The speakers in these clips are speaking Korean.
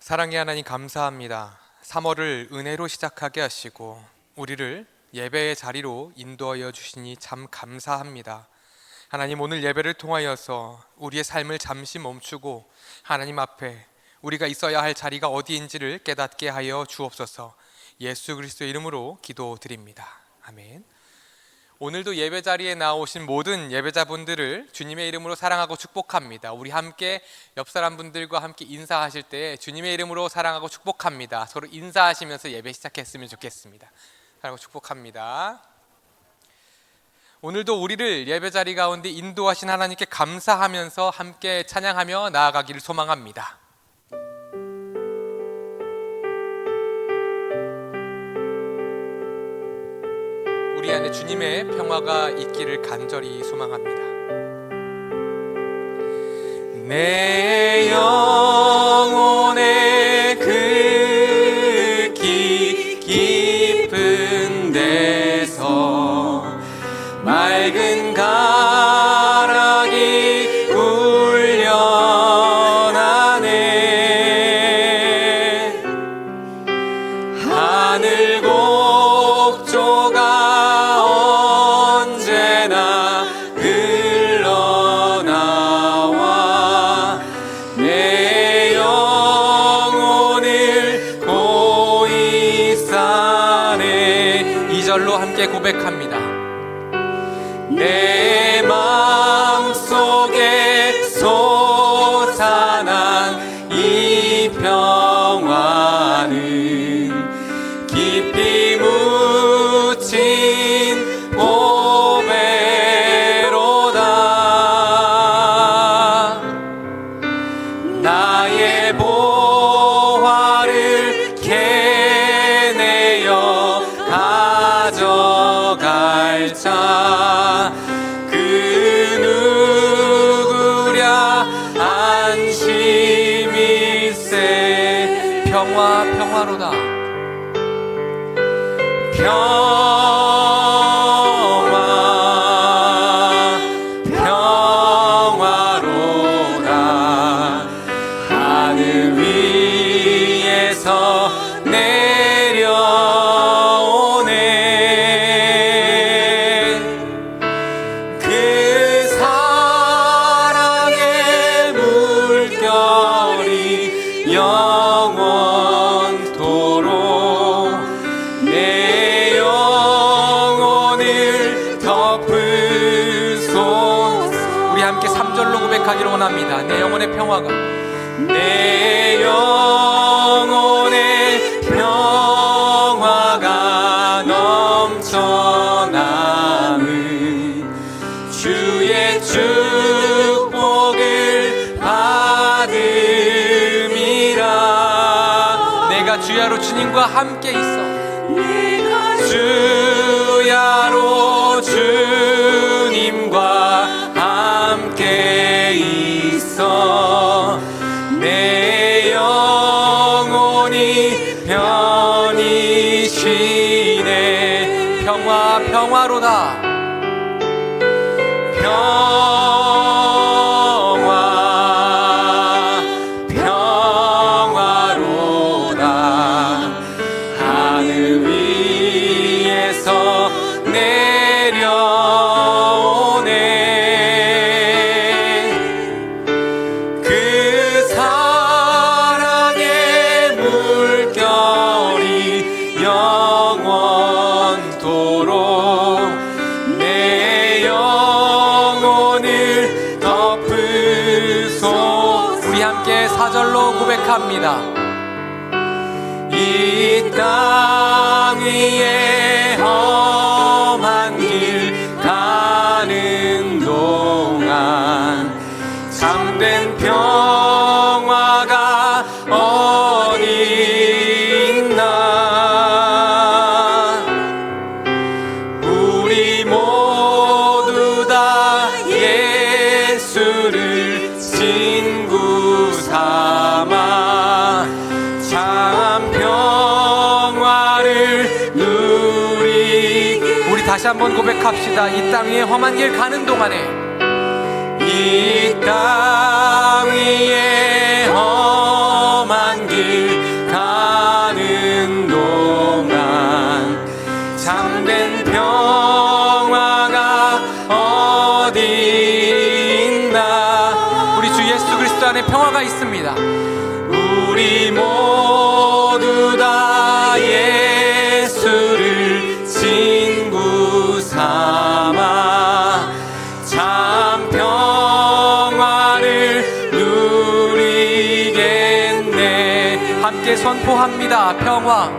사랑의 하나님 감사합니다. 3월을 은혜로 시작하게 하시고 우리를 예배의 자리로 인도하여 주시니 참 감사합니다. 하나님, 오늘 예배를 통하여서 우리의 삶을 잠시 멈추고 하나님 앞에 우리가 있어야 할 자리가 어디인지를 깨닫게 하여 주옵소서. 예수 그리스도의 이름으로 기도드립니다. 아멘. 오늘도 예배 자리에 나오신 모든 예배자분들을 주님의 이름으로 사랑하고 축복합니다. 우리 함께 옆 사람 분들과 함께 인사하실 때 주님의 이름으로 사랑하고 축복합니다. 서로 인사하시면서 예배 시작했으면 좋겠습니다. 사랑하고 축복합니다. 오늘도 우리를 예배 자리 가운데 인도하신 하나님께 감사하면서 함께 찬양하며 나아가기를 소망합니다. 우리 안에 주님의 평화가 있기를 간절히 소망합니다. 내 영혼의 그 깊은 데서 맑은 가락이 울려나네. 하늘 곡조가 함께 고백합니다. 내 마음속에 솟아난 이 평화는 깊이 묻힌 보배로다. 나의 보화를 캐내어 가져갈 자 그 누구랴 안심일세. 평화로다. 평화로다. 하늘 위에서 영원토록 내 영혼을 덮으소서. 우리 함께 3절로 고백하기를 원합니다. 내 영혼의 평화가, 내 영혼의 평화가 넘쳐나는 주의 축복을 받음이라. 내가 주야로 주님과 함께 있어. 내가 주야로 주님과 함께 있어. 내 영혼이 편히 쉬네. 평화로다. 평화로다. 하늘 위에서 내려오네. 그 사랑의 물결이 영원토록 내 영혼을 덮으소서. 우리 함께 4절로 고백합니다. 이 땅 위에 험한 길 가는 동안 참된 평화가 어디 있나. 우리 모두 다 예수를 친구 삼아 참 평화를 누리게. 우리 다시 한번 고백합시다. 이 땅 위에 험한 길 가는 동안에, 이 땅 위에 험한 길 기도합니다. 평화,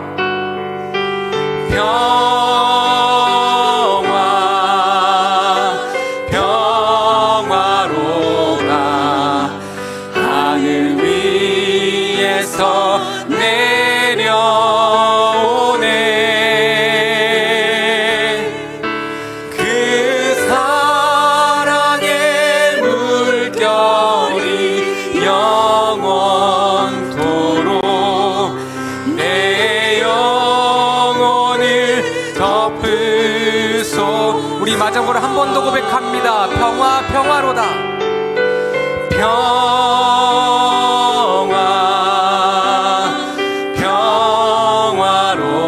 평화로다. 하늘 위에서 내려오네. 그 사랑의 물결이 영원토록 내 영혼을 덮으소. 우리 마지막으로 한 번 더 고백합니다. 평화, 평화로다.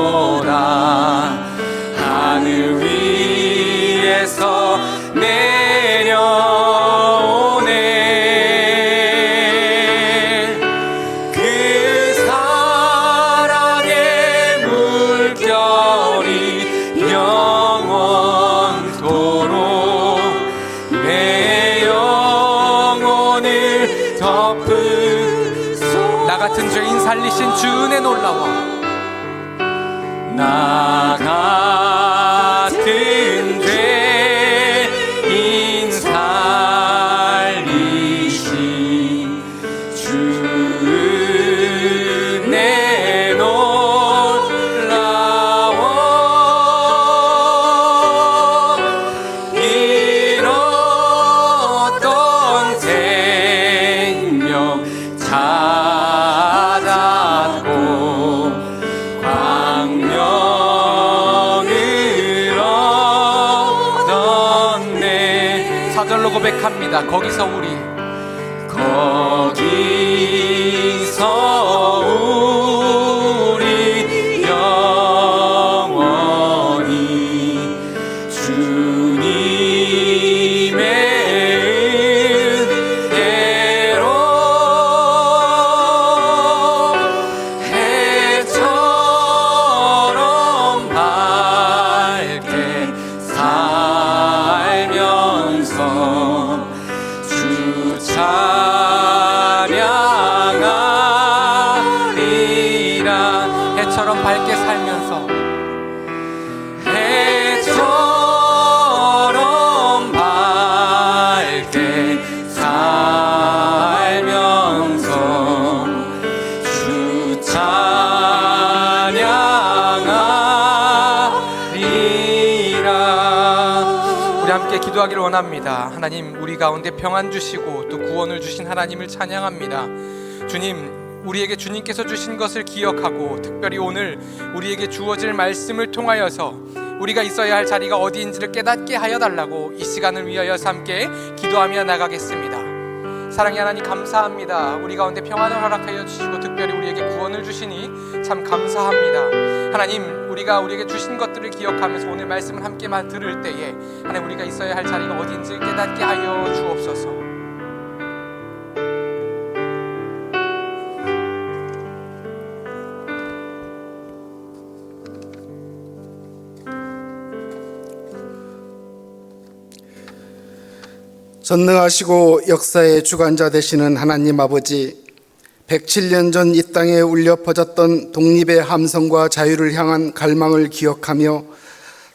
평화로다. 하늘 위에서 내려오네. 그 사랑의 물결이 영원토록 내 영혼을 덮으소. 나 같은 죄인 살리신 주 은혜 놀라워. 나 같은 죄인 살리신 주 은혜 놀라워. 잃었던 생명 찾았고 광명을 얻었네. 사절로 고백합니다. 거기서 우리 영원히 주님의 은혜로 해처럼 밝게 살면서 주 찬양하리라. 해처럼 밝게 살면서 해처럼 밝게 살면서 주 찬양하리라. 우리 함께 기도하기를 원합니다. 하나님, 우리 가운데 평안 주시고 또 구원을 주신 하나님을 찬양합니다. 주님, 우리에게 주님께서 주신 것을 기억하고 특별히 오늘 우리에게 주어질 말씀을 통하여서 우리가 있어야 할 자리가 어디인지를 깨닫게 하여 달라고 이 시간을 위하여서 함께 기도하며 나가겠습니다. 사랑의 하나님, 감사합니다. 우리 가운데 평안을 허락하여 주시고 특별히 우리에게 구원을 주시니 참 감사합니다. 하나님, 우리에게 주신 것들을 기억하면서 오늘 말씀을 함께만 들을 때에 하나님, 우리가 있어야 할 자리가 어디인지 깨닫게 하여 주옵소서. 전능하시고 역사의 주관자 되시는 하나님 아버지, 107년 전 이 땅에 울려 퍼졌던 독립의 함성과 자유를 향한 갈망을 기억하며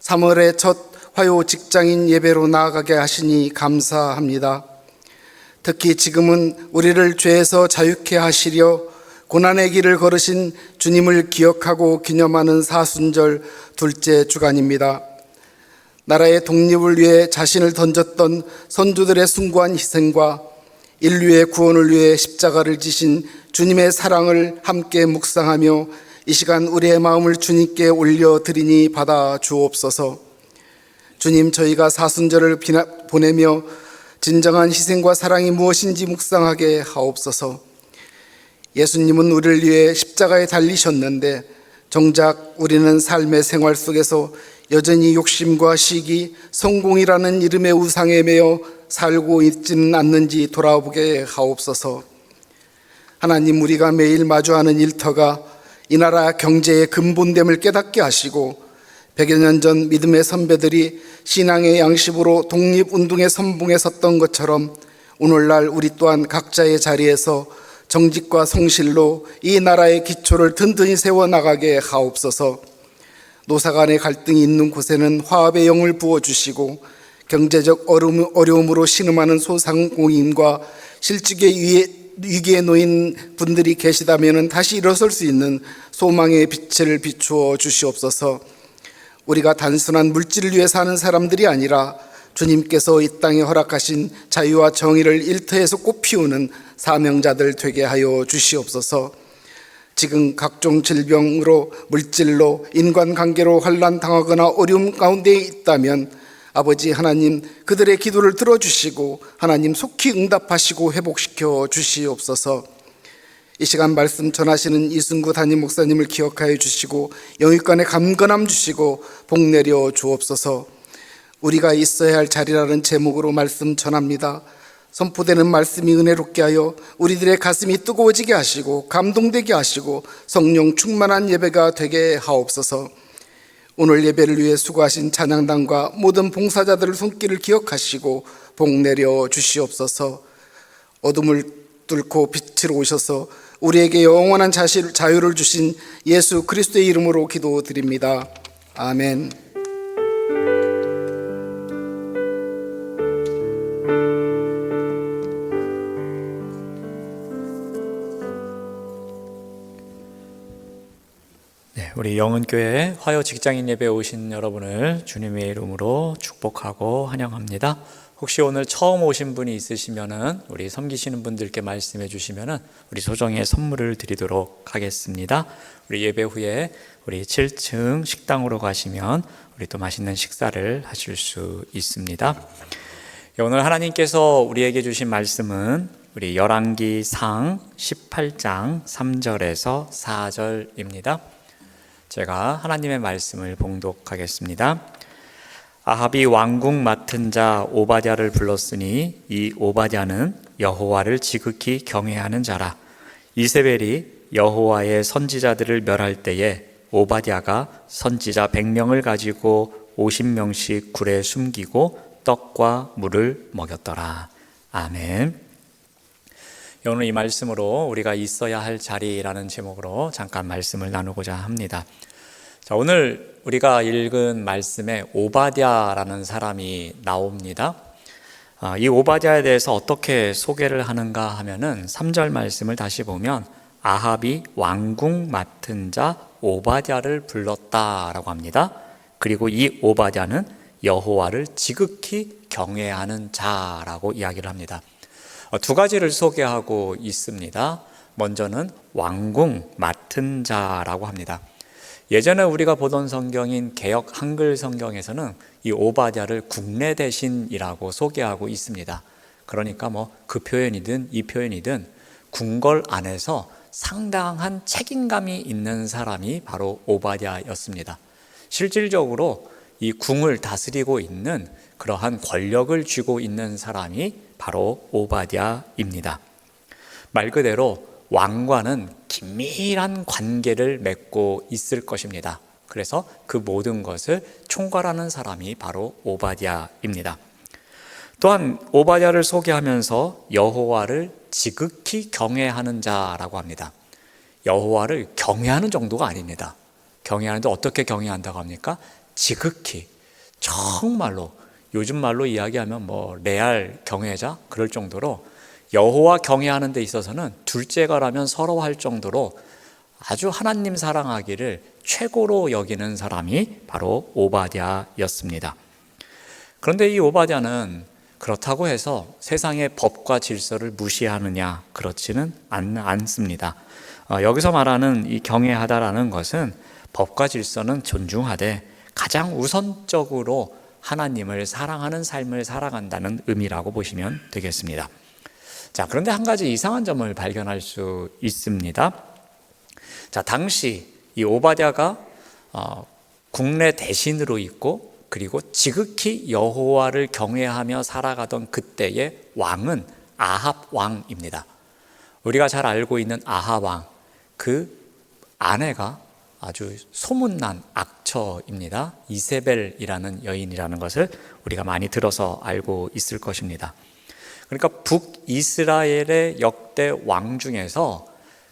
3월의 첫 화요 직장인 예배로 나아가게 하시니 감사합니다. 특히 지금은 우리를 죄에서 자유케 하시려 고난의 길을 걸으신 주님을 기억하고 기념하는 사순절 둘째 주간입니다. 나라의 독립을 위해 자신을 던졌던 선조들의 숭고한 희생과 인류의 구원을 위해 십자가를 지신 주님의 사랑을 함께 묵상하며 이 시간 우리의 마음을 주님께 올려드리니 받아 주옵소서. 주님, 저희가 사순절을 보내며 진정한 희생과 사랑이 무엇인지 묵상하게 하옵소서. 예수님은 우리를 위해 십자가에 달리셨는데 정작 우리는 삶의 생활 속에서 여전히 욕심과 시기, 성공이라는 이름의 우상에 매여 살고 있지는 않는지 돌아보게 하옵소서. 하나님, 우리가 매일 마주하는 일터가 이 나라 경제의 근본됨을 깨닫게 하시고 100여 년 전 믿음의 선배들이 신앙의 양식으로 독립운동의 선봉에 섰던 것처럼 오늘날 우리 또한 각자의 자리에서 정직과 성실로 이 나라의 기초를 든든히 세워나가게 하옵소서. 노사 간의 갈등이 있는 곳에는 화합의 영을 부어주시고 경제적 어려움으로 신음하는 소상공인과 실직의 위기에 놓인 분들이 계시다면 다시 일어설 수 있는 소망의 빛을 비추어 주시옵소서. 우리가 단순한 물질을 위해 사는 사람들이 아니라 주님께서 이 땅에 허락하신 자유와 정의를 일터에서 꽃피우는 사명자들 되게 하여 주시옵소서. 지금 각종 질병으로 물질로 인간관계로 혼란당하거나 어려움 가운데 있다면 아버지 하나님 그들의 기도를 들어주시고 하나님 속히 응답하시고 회복시켜 주시옵소서. 이 시간 말씀 전하시는 이승구 담임 목사님을 기억하여 주시고 영육간에 감건함 주시고 복 내려 주옵소서. 우리가 있어야 할 자리라는 제목으로 말씀 전합니다. 선포되는 말씀이 은혜롭게 하여 우리들의 가슴이 뜨거워지게 하시고 감동되게 하시고 성령 충만한 예배가 되게 하옵소서. 오늘 예배를 위해 수고하신 찬양단과 모든 봉사자들의 손길을 기억하시고 복 내려 주시옵소서. 어둠을 뚫고 빛으로 오셔서 우리에게 영원한 자유를 주신 예수 그리스도의 이름으로 기도드립니다. 아멘. 우리 영은교회 화요 직장인 예배에 오신 여러분을 주님의 이름으로 축복하고 환영합니다. 혹시 오늘 처음 오신 분이 있으시면은 우리 섬기시는 분들께 말씀해 주시면은 우리 소정의 선물을 드리도록 하겠습니다. 우리 예배 후에 우리 7층 식당으로 가시면 우리 또 맛있는 식사를 하실 수 있습니다. 오늘 하나님께서 우리에게 주신 말씀은 우리 열왕기상 18장 3절에서 4절입니다. 제가 하나님의 말씀을 봉독하겠습니다. 아합이 왕궁 맡은 자 오바댜를 불렀으니 이 오바댜는 여호와를 지극히 경외하는 자라. 이세벨이 여호와의 선지자들을 멸할 때에 오바댜가 선지자 100명을 가지고 50명씩 굴에 숨기고 떡과 물을 먹였더라. 아멘. 오늘 이 말씀으로 우리가 있어야 할 자리라는 제목으로 잠깐 말씀을 나누고자 합니다. 자, 오늘 우리가 읽은 말씀에 오바댜라는 사람이 나옵니다. 이 오바댜에 대해서 어떻게 소개를 하는가 하면은 3절 말씀을 다시 보면 아합이 왕궁 맡은 자 오바댜를 불렀다라고 합니다. 그리고 이 오바댜는 여호와를 지극히 경외하는 자라고 이야기를 합니다. 두 가지를 소개하고 있습니다. 먼저는 왕궁 맡은 자라고 합니다. 예전에 우리가 보던 성경인 개역 한글 성경에서는 이 오바댜를 국내 대신이라고 소개하고 있습니다. 그러니까 그 표현이든 이 표현이든 궁궐 안에서 상당한 책임감이 있는 사람이 바로 오바댜였습니다. 실질적으로 이 궁을 다스리고 있는 그러한 권력을 쥐고 있는 사람이 바로 오바댜입니다. 말 그대로 왕과는 긴밀한 관계를 맺고 있을 것입니다. 그래서 그 모든 것을 총괄하는 사람이 바로 오바댜입니다. 또한 오바댜를 소개하면서 여호와를 지극히 경외하는 자라고 합니다. 여호와를 경외하는 정도가 아닙니다. 경외하는데 어떻게 경외한다고 합니까? 지극히, 정말로, 요즘 말로 이야기하면 레알 경외자 그럴 정도로 여호와 경외하는 데 있어서는 둘째가라면 서러워할 정도로 아주 하나님 사랑하기를 최고로 여기는 사람이 바로 오바댜였습니다. 그런데 이 오바댜는 그렇다고 해서 세상의 법과 질서를 무시하느냐, 그렇지는 않습니다. 여기서 말하는 이 경외하다라는 것은 법과 질서는 존중하되 가장 우선적으로 하나님을 사랑하는 삶을 살아간다는 의미라고 보시면 되겠습니다. 자, 그런데 한 가지 이상한 점을 발견할 수 있습니다. 자, 당시 이 오바댜가 국내 대신으로 있고 그리고 지극히 여호와를 경외하며 살아가던 그때의 왕은 아합 왕입니다. 우리가 잘 알고 있는 아합 왕, 그 아내가 아주 소문난 악처입니다. 이세벨이라는 여인이라는 것을 우리가 많이 들어서 알고 있을 것입니다. 그러니까 북이스라엘의 역대 왕 중에서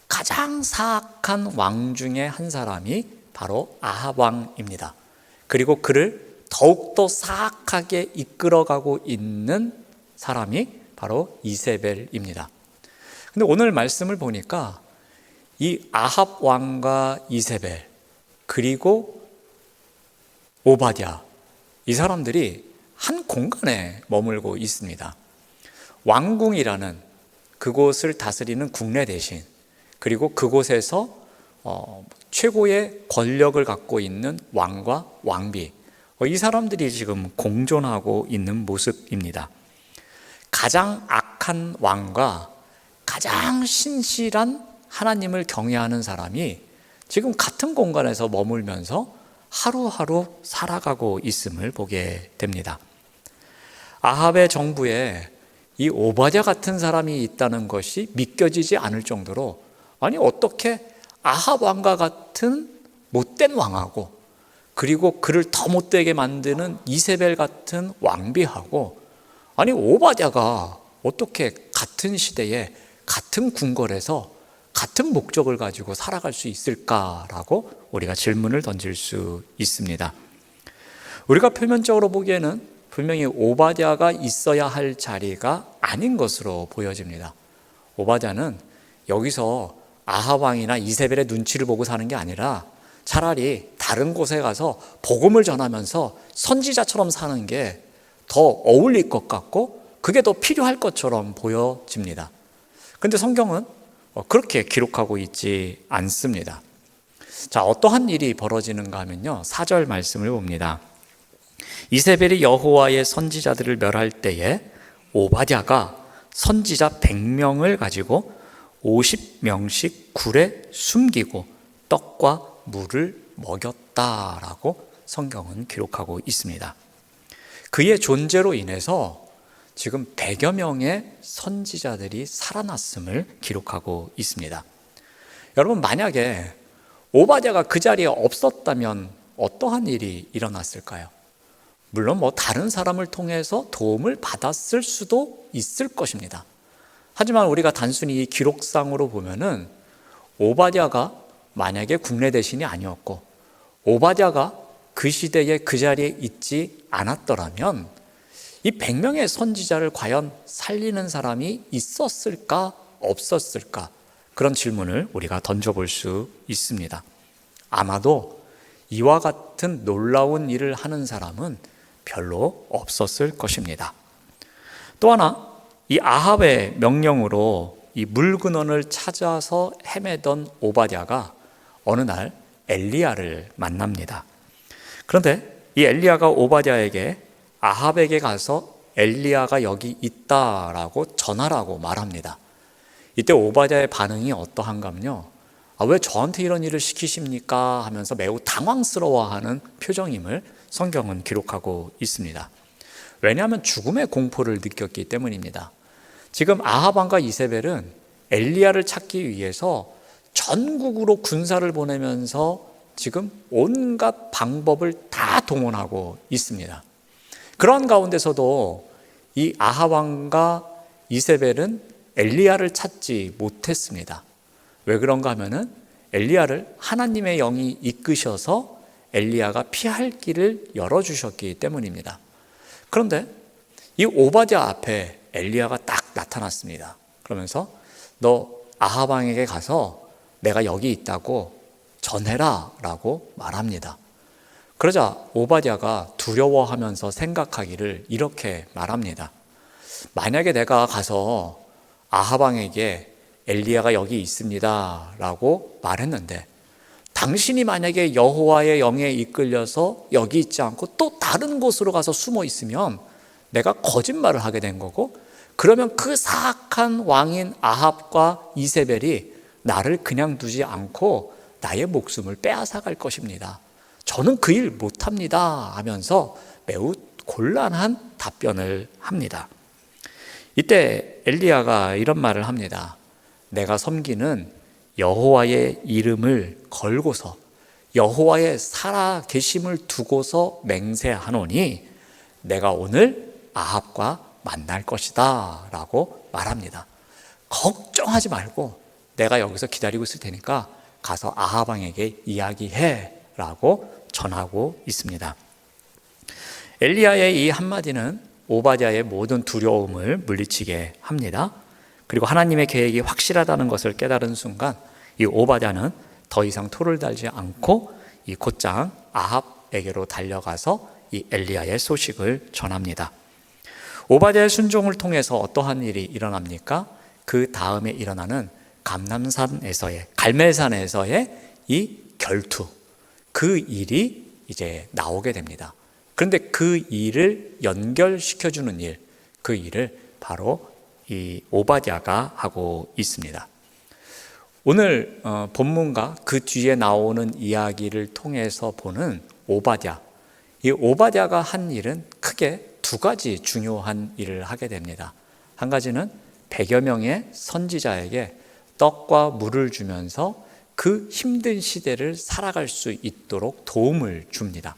가장 사악한 왕 중에 한 사람이 바로 아합 왕입니다. 그리고 그를 더욱더 사악하게 이끌어가고 있는 사람이 바로 이세벨입니다. 근데 오늘 말씀을 보니까 이 아합 왕과 이세벨 그리고 오바댜, 이 사람들이 한 공간에 머물고 있습니다. 왕궁이라는 그곳을 다스리는 국내 대신, 그리고 그곳에서 최고의 권력을 갖고 있는 왕과 왕비, 이 사람들이 지금 공존하고 있는 모습입니다. 가장 악한 왕과 가장 신실한 하나님을 경외하는 사람이 지금 같은 공간에서 머물면서 하루하루 살아가고 있음을 보게 됩니다. 아합의 정부에 이 오바댜 같은 사람이 있다는 것이 믿겨지지 않을 정도로, 아니 어떻게 아합 왕과 같은 못된 왕하고, 그리고 그를 더 못되게 만드는 이세벨 같은 왕비하고, 아니 오바댜가 어떻게 같은 시대에 같은 궁궐에서 같은 목적을 가지고 살아갈 수 있을까라고 우리가 질문을 던질 수 있습니다. 우리가 표면적으로 보기에는 분명히 오바댜가 있어야 할 자리가 아닌 것으로 보여집니다. 오바댜는 여기서 아합 왕이나 이세벨의 눈치를 보고 사는 게 아니라 차라리 다른 곳에 가서 복음을 전하면서 선지자처럼 사는 게 더 어울릴 것 같고 그게 더 필요할 것처럼 보여집니다. 그런데 성경은 그렇게 기록하고 있지 않습니다. 자, 어떠한 일이 벌어지는가 하면요, 4절 말씀을 봅니다. 이세벨이 여호와의 선지자들을 멸할 때에 오바댜가 선지자 100명을 가지고 50명씩 굴에 숨기고 떡과 물을 먹였다라고 성경은 기록하고 있습니다. 그의 존재로 인해서 지금 100여 명의 선지자들이 살아났음을 기록하고 있습니다. 여러분, 만약에 오바댜가 그 자리에 없었다면 어떠한 일이 일어났을까요? 물론 다른 사람을 통해서 도움을 받았을 수도 있을 것입니다. 하지만 우리가 단순히 이 기록상으로 보면은 오바댜가 만약에 국내 대신이 아니었고 오바댜가 그 시대에 그 자리에 있지 않았더라면 이 100명의 선지자를 과연 살리는 사람이 있었을까 없었을까, 그런 질문을 우리가 던져볼 수 있습니다. 아마도 이와 같은 놀라운 일을 하는 사람은 별로 없었을 것입니다. 또 하나, 이 아합의 명령으로 이 물근원을 찾아서 헤매던 오바댜가 어느 날 엘리야를 만납니다. 그런데 이 엘리야가 오바댜에게 아합에게 가서 엘리야가 여기 있다라고 전하라고 말합니다. 이때 오바댜의 반응이 어떠한가면요, 왜 저한테 이런 일을 시키십니까? 하면서 매우 당황스러워하는 표정임을 성경은 기록하고 있습니다. 왜냐하면 죽음의 공포를 느꼈기 때문입니다. 지금 아합 왕과 이세벨은 엘리야를 찾기 위해서 전국으로 군사를 보내면서 지금 온갖 방법을 다 동원하고 있습니다. 그런 가운데서도 이 아합 왕과 이세벨은 엘리야를 찾지 못했습니다. 왜 그런가 하면은 엘리야를 하나님의 영이 이끄셔서 엘리야가 피할 길을 열어주셨기 때문입니다. 그런데 이 오바댜 앞에 엘리야가 딱 나타났습니다. 그러면서 너 아합 왕에게 가서 내가 여기 있다고 전해라 라고 말합니다. 그러자 오바댜가 두려워하면서 생각하기를 이렇게 말합니다. 만약에 내가 가서 아합 왕에게 엘리야가 여기 있습니다 라고 말했는데 당신이 만약에 여호와의 영에 이끌려서 여기 있지 않고 또 다른 곳으로 가서 숨어 있으면 내가 거짓말을 하게 된 거고, 그러면 그 사악한 왕인 아합과 이세벨이 나를 그냥 두지 않고 나의 목숨을 빼앗아갈 것입니다. 저는 그 일 못합니다 하면서 매우 곤란한 답변을 합니다. 이때 엘리야가 이런 말을 합니다. 내가 섬기는 여호와의 이름을 걸고서 여호와의 살아 계심을 두고서 맹세하노니 내가 오늘 아합과 만날 것이다 라고 말합니다. 걱정하지 말고 내가 여기서 기다리고 있을 테니까 가서 아합 왕에게 이야기해 라고 전하고 있습니다. 엘리야의 이 한마디는 오바댜의 모든 두려움을 물리치게 합니다. 그리고 하나님의 계획이 확실하다는 것을 깨달은 순간 이 오바댜는 더 이상 토를 달지 않고 이 곧장 아합에게로 달려가서 이 엘리야의 소식을 전합니다. 오바댜의 순종을 통해서 어떠한 일이 일어납니까? 그 다음에 일어나는 갈멜산에서의 이 결투, 그 일이 이제 나오게 됩니다. 그런데 그 일을 연결시켜주는 일, 그 일을 바로 이 오바댜가 하고 있습니다. 오늘 본문과 그 뒤에 나오는 이야기를 통해서 보는 오바댜, 이 오바댜가 한 일은 크게 두 가지 중요한 일을 하게 됩니다. 한 가지는 100여 명의 선지자에게 떡과 물을 주면서 그 힘든 시대를 살아갈 수 있도록 도움을 줍니다.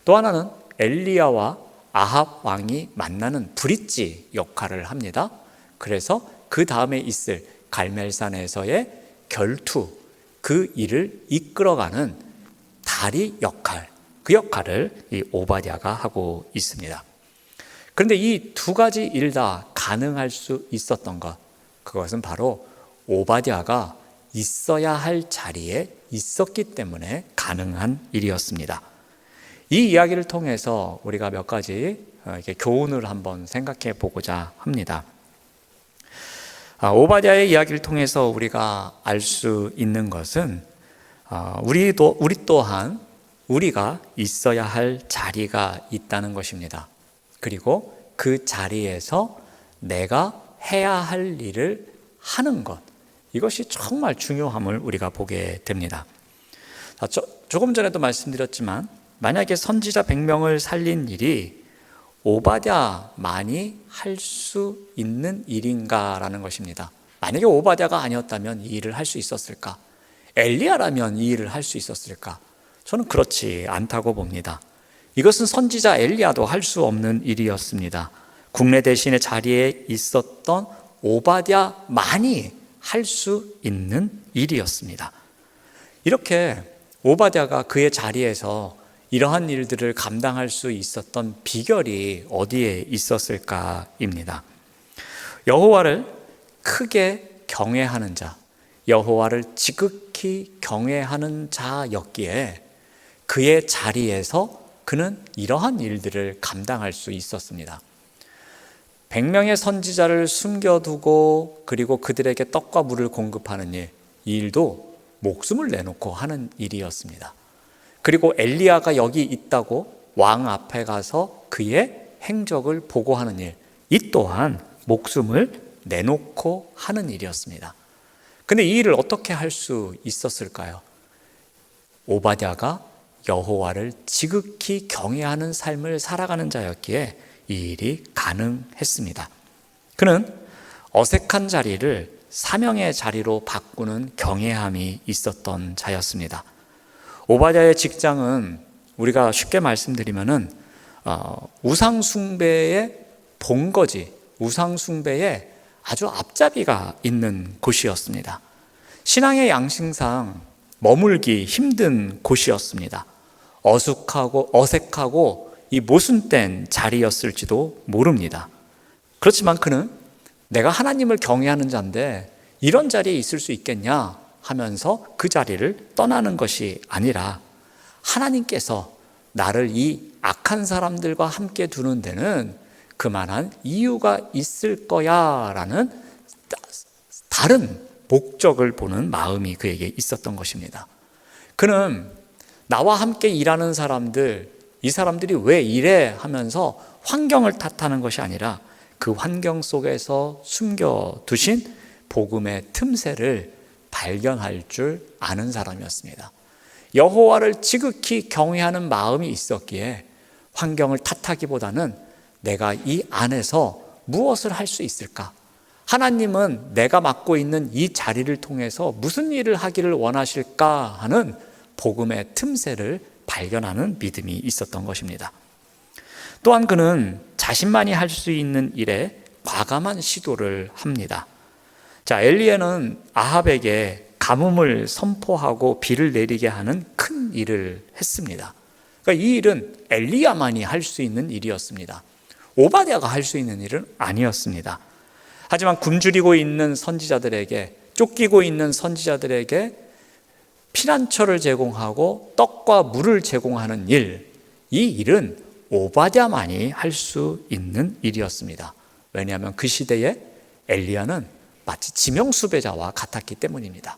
또 하나는 엘리야와 아합 왕이 만나는 브릿지 역할을 합니다. 그래서 그 다음에 있을 갈멜산에서의 결투, 그 일을 이끌어가는 다리 역할, 그 역할을 이 오바댜가 하고 있습니다. 그런데 이 두 가지 일 다 가능할 수 있었던 것, 그것은 바로 오바댜가 있어야 할 자리에 있었기 때문에 가능한 일이었습니다. 이 이야기를 통해서 우리가 몇 가지 이렇게 교훈을 한번 생각해 보고자 합니다. 오바댜의 이야기를 통해서 우리가 알 수 있는 것은 우리 또한 우리가 있어야 할 자리가 있다는 것입니다. 그리고 그 자리에서 내가 해야 할 일을 하는 것, 이것이 정말 중요함을 우리가 보게 됩니다. 조금 전에도 말씀드렸지만 만약에 선지자 100명을 살린 일이 오바댜만이 할 수 있는 일인가라는 것입니다. 만약에 오바댜가 아니었다면 이 일을 할 수 있었을까? 엘리야라면 이 일을 할 수 있었을까? 저는 그렇지 않다고 봅니다. 이것은 선지자 엘리야도 할 수 없는 일이었습니다. 국내 대신의 자리에 있었던 오바댜만이 할 수 있는 일이었습니다. 이렇게 오바댜가 그의 자리에서 이러한 일들을 감당할 수 있었던 비결이 어디에 있었을까입니다. 여호와를 크게 경외하는 자, 여호와를 지극히 경외하는 자였기에 그의 자리에서 그는 이러한 일들을 감당할 수 있었습니다. 100명의 선지자를 숨겨두고 그리고 그들에게 떡과 물을 공급하는 일, 이 일도 목숨을 내놓고 하는 일이었습니다. 그리고 엘리야가 여기 있다고 왕 앞에 가서 그의 행적을 보고하는 일, 이 또한 목숨을 내놓고 하는 일이었습니다. 근데 이 일을 어떻게 할 수 있었을까요? 오바댜가 여호와를 지극히 경외하는 삶을 살아가는 자였기에 이 일이 가능했습니다. 그는 어색한 자리를 사명의 자리로 바꾸는 경외함이 있었던 자였습니다. 오바댜의 직장은 우리가 쉽게 말씀드리면은 우상숭배의 본거지, 우상숭배의 아주 앞잡이가 있는 곳이었습니다. 신앙의 양심상 머물기 힘든 곳이었습니다. 어색하고 이 모순된 자리였을지도 모릅니다. 그렇지만 그는 내가 하나님을 경외하는 자인데 이런 자리에 있을 수 있겠냐 하면서 그 자리를 떠나는 것이 아니라 하나님께서 나를 이 악한 사람들과 함께 두는 데는 그만한 이유가 있을 거야 라는 다른 목적을 보는 마음이 그에게 있었던 것입니다. 그는 나와 함께 일하는 사람들, 이 사람들이 왜 이래 하면서 환경을 탓하는 것이 아니라 그 환경 속에서 숨겨두신 복음의 틈새를 발견할 줄 아는 사람이었습니다. 여호와를 지극히 경외하는 마음이 있었기에 환경을 탓하기보다는 내가 이 안에서 무엇을 할 수 있을까? 하나님은 내가 맡고 있는 이 자리를 통해서 무슨 일을 하기를 원하실까 하는 복음의 틈새를 발견하는 믿음이 있었던 것입니다. 또한 그는 자신만이 할 수 있는 일에 과감한 시도를 합니다. 자, 엘리야는 아합에게 가뭄을 선포하고 비를 내리게 하는 큰 일을 했습니다. 그러니까 이 일은 엘리야만이 할 수 있는 일이었습니다. 오바댜가 할 수 있는 일은 아니었습니다. 하지만 굶주리고 있는 선지자들에게, 쫓기고 있는 선지자들에게 피난처를 제공하고 떡과 물을 제공하는 일, 이 일은 오바댜만이 할 수 있는 일이었습니다. 왜냐하면 그 시대에 엘리야는 마치 지명수배자와 같았기 때문입니다.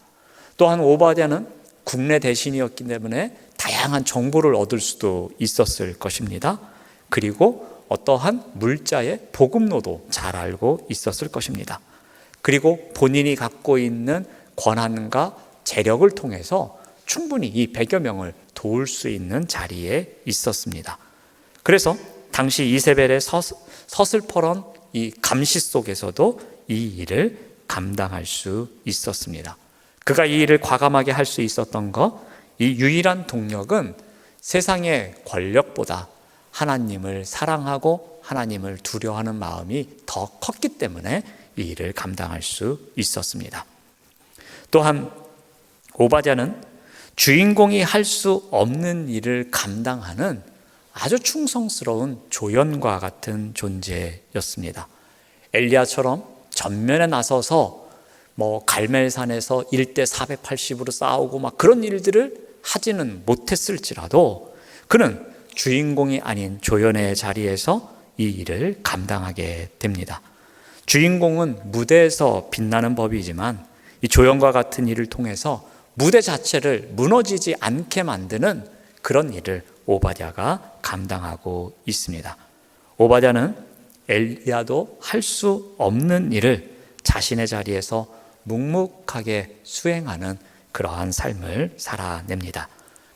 또한 오바댜는 국내 대신이었기 때문에 다양한 정보를 얻을 수도 있었을 것입니다. 그리고 어떠한 물자의 복음로도 잘 알고 있었을 것입니다. 그리고 본인이 갖고 있는 권한과 재력을 통해서 충분히 이 100여 명을 도울 수 있는 자리에 있었습니다. 그래서 당시 이세벨의 서슬퍼런 이 감시 속에서도 이 일을 감당할 수 있었습니다. 그가 이 일을 과감하게 할 수 있었던 이 유일한 동력은 세상의 권력보다 하나님을 사랑하고 하나님을 두려워하는 마음이 더 컸기 때문에 이 일을 감당할 수 있었습니다. 또한 오바댜는 주인공이 할 수 없는 일을 감당하는 아주 충성스러운 조연과 같은 존재였습니다. 엘리야처럼 전면에 나서서 갈멜산에서 1대 480으로 싸우고 그런 일들을 하지는 못했을지라도 그는 주인공이 아닌 조연의 자리에서 이 일을 감당하게 됩니다. 주인공은 무대에서 빛나는 법이지만 이 조연과 같은 일을 통해서 무대 자체를 무너지지 않게 만드는 그런 일을 오바댜가 감당하고 있습니다. 오바댜는 엘리야도 할 수 없는 일을 자신의 자리에서 묵묵하게 수행하는 그러한 삶을 살아냅니다.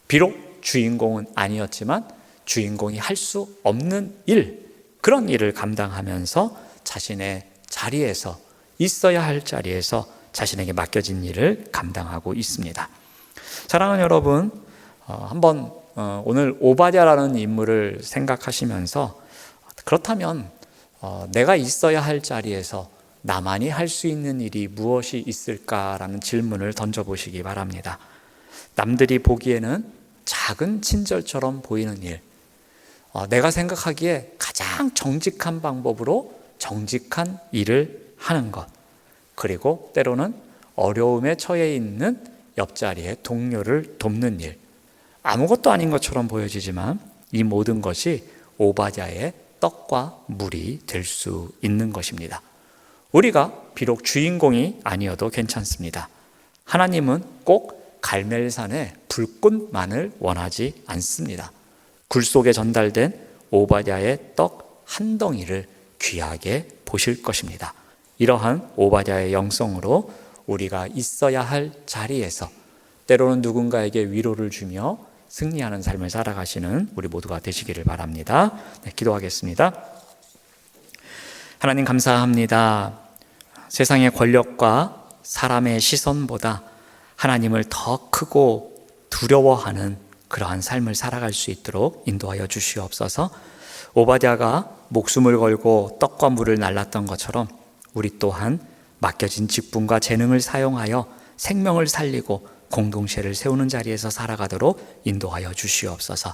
비록 주인공은 아니었지만 주인공이 할 수 없는 일, 그런 일을 감당하면서 자신의 자리에서, 있어야 할 자리에서 자신에게 맡겨진 일을 감당하고 있습니다. 사랑하는 여러분, 한번 오늘 오바댜라는 인물을 생각하시면서 그렇다면 내가 있어야 할 자리에서 나만이 할 수 있는 일이 무엇이 있을까라는 질문을 던져보시기 바랍니다. 남들이 보기에는 작은 친절처럼 보이는 일, 내가 생각하기에 가장 정직한 방법으로 정직한 일을 하는 것, 그리고 때로는 어려움에 처해 있는 옆자리의 동료를 돕는 일, 아무것도 아닌 것처럼 보여지지만 이 모든 것이 오바댜의 떡과 물이 될 수 있는 것입니다. 우리가 비록 주인공이 아니어도 괜찮습니다. 하나님은 꼭 갈멜산의 불꽃만을 원하지 않습니다. 굴 속에 전달된 오바댜의 떡 한 덩이를 귀하게 보실 것입니다. 이러한 오바댜의 영성으로 우리가 있어야 할 자리에서 때로는 누군가에게 위로를 주며 승리하는 삶을 살아가시는 우리 모두가 되시기를 바랍니다. 기도하겠습니다. 하나님 감사합니다. 세상의 권력과 사람의 시선보다 하나님을 더 크고 두려워하는 그러한 삶을 살아갈 수 있도록 인도하여 주시옵소서. 오바댜가 목숨을 걸고 떡과 물을 날랐던 것처럼 우리 또한 맡겨진 직분과 재능을 사용하여 생명을 살리고 공동체를 세우는 자리에서 살아가도록 인도하여 주시옵소서.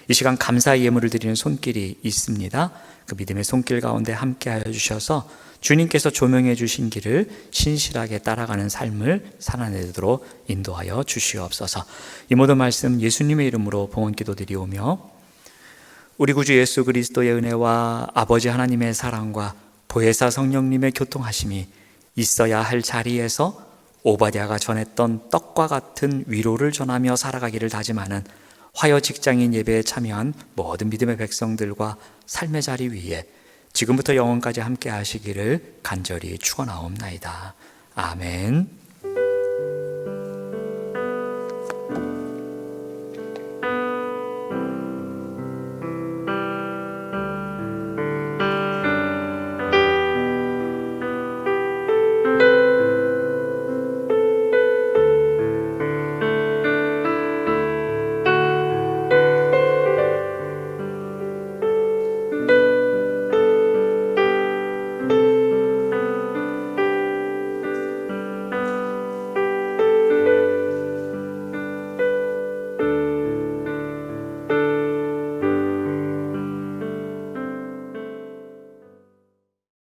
이 시간 감사의 예물을 드리는 손길이 있습니다. 그 믿음의 손길 가운데 함께하여 주셔서 주님께서 조명해 주신 길을 신실하게 따라가는 삶을 살아내도록 인도하여 주시옵소서. 이 모든 말씀 예수님의 이름으로 봉헌 기도드리오며 우리 구주 예수 그리스도의 은혜와 아버지 하나님의 사랑과 보혜사 성령님의 교통하심이 있어야 할 자리에서 오바댜가 전했던 떡과 같은 위로를 전하며 살아가기를 다짐하는 화요 직장인 예배에 참여한 모든 믿음의 백성들과 삶의 자리 위에 지금부터 영원까지 함께 하시기를 간절히 축원하옵나이다. 아멘.